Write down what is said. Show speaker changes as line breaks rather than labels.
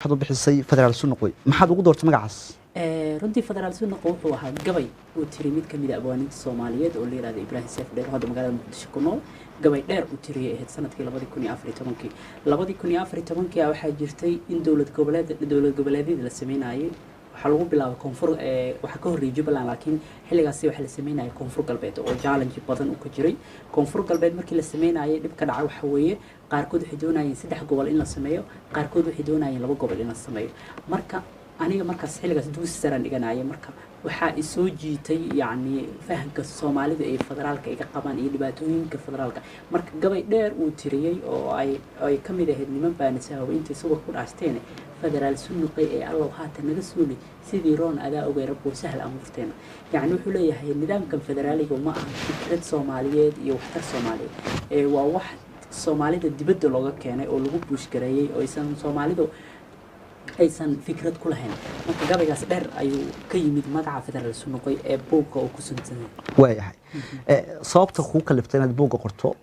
waxaad u bixisay federaal sunuqoy maxaad ugu doortay magacaas
runtii federaal sunuqoy wuxuu ahaa gabay uu tiri mid kamid ah abwaaniinta Soomaaliyeed oo la yiraahdo Ibrahim Seif Dheer oo hadda magaalada Muqdisho ku nool gabay dheer uu tiriyay ahayd sanadkii 2014 waxaa jirtay in dawlad goboleedyada la sameeyay waxa lagu bilaabay koonfur waxa ka horreeyay Jubbaland laakiin xilligaas waxa la sameeyay koonfur galbeed oo challenge badan uu ka jiray koonfur galbeed markii la sameeyay dib ka dhacay waxa weeye qaarkood waxay doonayeen 3 gobol in la sameeyo qaarkood waxay doonayeen 2 gobol in la sameeyo marka aniga markaas xilligaas duus saran dhiganaya marka waxa ay soo jiitay yaani fahamka Soomaalida ee federaalka ay ka qabaan iyo dhibaatooyinka federaalka marka gabay dheer uu tiriyay oo ay kamid ahayd niman baanisaha intii soo ku dhaasteen federaal sunuqay ee Allah haatan naga suulay sidii roon adaa uga rabo sahal amurteena yaani wuxuu leeyahay nidaamkan federaaliga ma aha fikrad Soomaaliyeed iyo waxtar Soomaaliyeed ee waa wax Soomaalida dibadda looga keenay oo lagu buush gareeyay oo aysan Soomaalidu aysan fikrad ku lahayn marka gabaygaas dheer ayuu ka yimid magaca federaal sunuqay ee buugga oo ku suntan
waayahay sababta ku kaliftay inaad buugga qorto